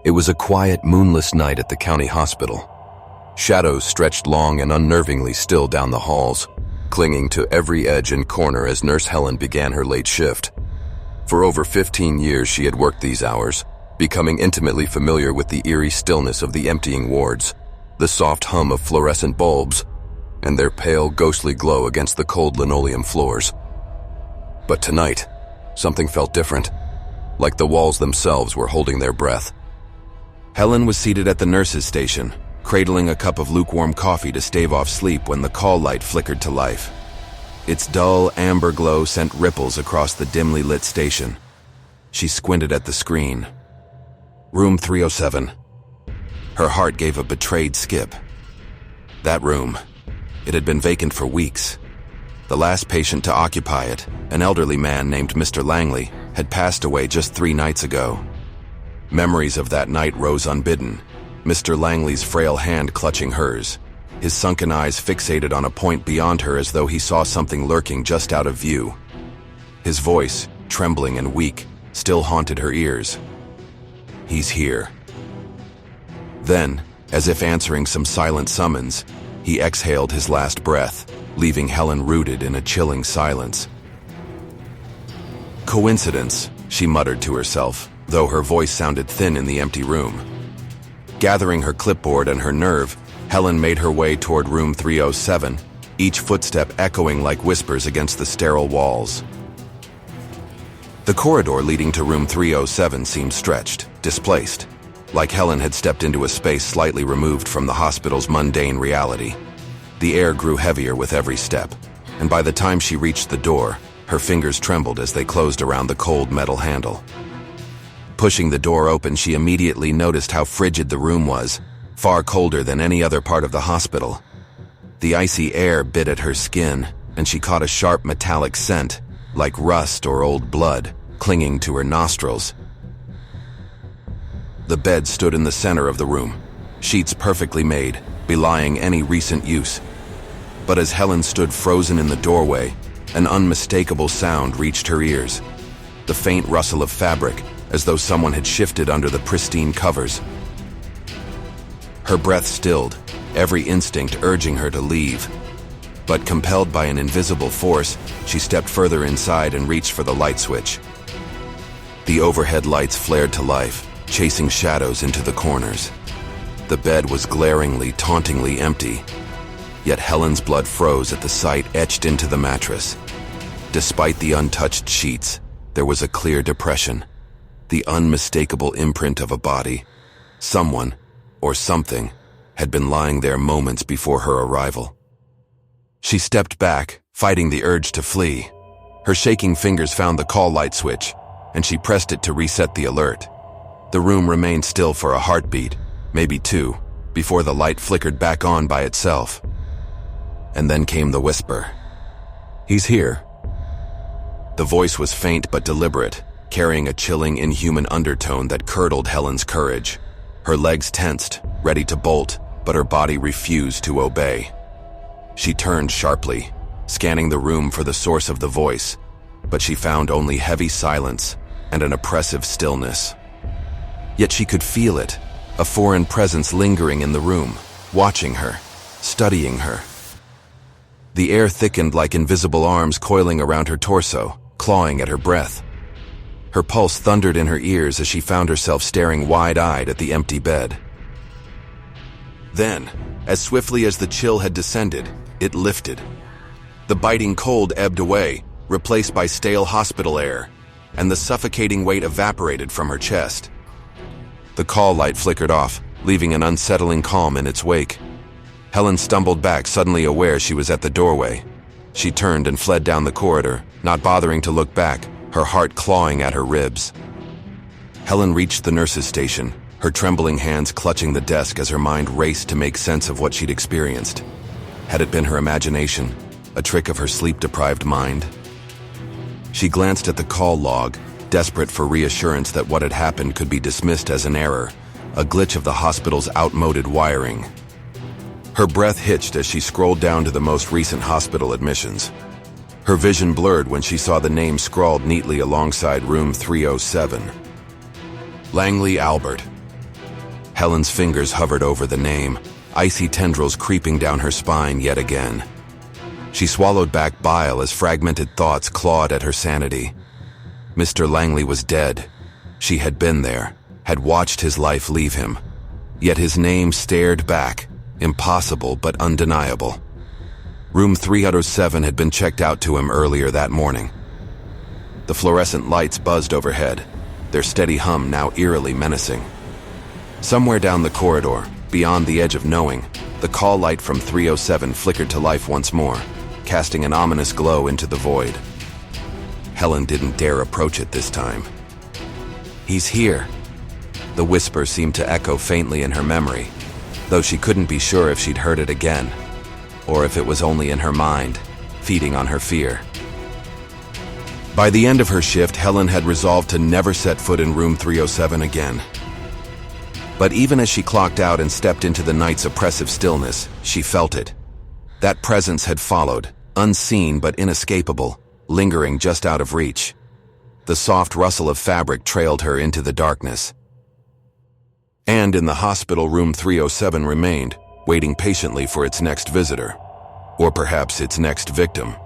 It was a quiet, moonless night at the county hospital. Shadows stretched long and unnervingly still down the halls, clinging to every edge and corner as Nurse Helen began her late shift. For over 15 years she had worked these hours, becoming intimately familiar with the eerie stillness of the emptying wards, the soft hum of fluorescent bulbs, and their pale, ghostly glow against the cold linoleum floors. But tonight, something felt different, like the walls themselves were holding their breath. Helen was seated at the nurse's station, cradling a cup of lukewarm coffee to stave off sleep when the call light flickered to life. Its dull, amber glow sent ripples across the dimly lit station. She squinted at the screen. Room 307. Her heart gave a betrayed skip. That room. It had been vacant for weeks. The last patient to occupy it, an elderly man named Mr. Langley, had passed away just 3 nights ago. Memories of that night rose unbidden, Mr. Langley's frail hand clutching hers, his sunken eyes fixated on a point beyond her as though he saw something lurking just out of view. His voice, trembling and weak, still haunted her ears. He's here. Then, as if answering some silent summons, he exhaled his last breath, leaving Helen rooted in a chilling silence. Coincidence, she muttered to herself, though her voice sounded thin in the empty room. Gathering her clipboard and her nerve, Helen made her way toward room 307, each footstep echoing like whispers against the sterile walls. The corridor leading to room 307 seemed stretched, displaced, like Helen had stepped into a space slightly removed from the hospital's mundane reality. The air grew heavier with every step, and by the time she reached the door, her fingers trembled as they closed around the cold metal handle. Pushing the door open, she immediately noticed how frigid the room was, far colder than any other part of the hospital. The icy air bit at her skin, and she caught a sharp metallic scent, like rust or old blood, clinging to her nostrils. The bed stood in the center of the room, sheets perfectly made, belying any recent use. But as Helen stood frozen in the doorway, an unmistakable sound reached her ears. The faint rustle of fabric, as though someone had shifted under the pristine covers. Her breath stilled, every instinct urging her to leave. But compelled by an invisible force, she stepped further inside and reached for the light switch. The overhead lights flared to life, chasing shadows into the corners. The bed was glaringly, tauntingly empty, yet Helen's blood froze at the sight etched into the mattress. Despite the untouched sheets, there was a clear depression, the unmistakable imprint of a body. Someone, or something, had been lying there moments before her arrival. She stepped back, fighting the urge to flee. Her shaking fingers found the call light switch, and she pressed it to reset the alert. The room remained still for a heartbeat, maybe 2, before the light flickered back on by itself. And then came the whisper. "He's here." The voice was faint but deliberate, carrying a chilling, inhuman undertone that curdled Helen's courage. Her legs tensed, ready to bolt, but her body refused to obey. She turned sharply, scanning the room for the source of the voice, but she found only heavy silence and an oppressive stillness. Yet she could feel it, a foreign presence lingering in the room, watching her, studying her. The air thickened like invisible arms coiling around her torso, clawing at her breath. Her pulse thundered in her ears as she found herself staring wide-eyed at the empty bed. Then, as swiftly as the chill had descended, it lifted. The biting cold ebbed away, replaced by stale hospital air, and the suffocating weight evaporated from her chest. The call light flickered off, leaving an unsettling calm in its wake. Helen stumbled back, suddenly aware she was at the doorway. She turned and fled down the corridor, not bothering to look back, her heart clawing at her ribs. Helen reached the nurse's station, her trembling hands clutching the desk as her mind raced to make sense of what she'd experienced. Had it been her imagination, a trick of her sleep-deprived mind? She glanced at the call log, desperate for reassurance that what had happened could be dismissed as an error, a glitch of the hospital's outmoded wiring. Her breath hitched as she scrolled down to the most recent hospital admissions. Her vision blurred when she saw the name scrawled neatly alongside room 307. Langley Albert, Helen's fingers hovered over the name, icy tendrils creeping down her spine yet again. She swallowed back bile as fragmented thoughts clawed at her sanity. Mr. Langley was dead. She had been there, had watched his life leave him. Yet his name stared back, impossible but undeniable. Room 307 had been checked out to him earlier that morning. The fluorescent lights buzzed overhead, their steady hum now eerily menacing. Somewhere down the corridor, beyond the edge of knowing, the call light from 307 flickered to life once more, casting an ominous glow into the void. Helen didn't dare approach it this time. "He's here." The whisper seemed to echo faintly in her memory, though she couldn't be sure if she'd heard it again, or if it was only in her mind, feeding on her fear. By the end of her shift, Helen had resolved to never set foot in room 307 again. But even as she clocked out and stepped into the night's oppressive stillness, she felt it. That presence had followed, unseen but inescapable, lingering just out of reach. The soft rustle of fabric trailed her into the darkness. And in the hospital, room 307 remained, waiting patiently for its next visitor. Or perhaps its next victim.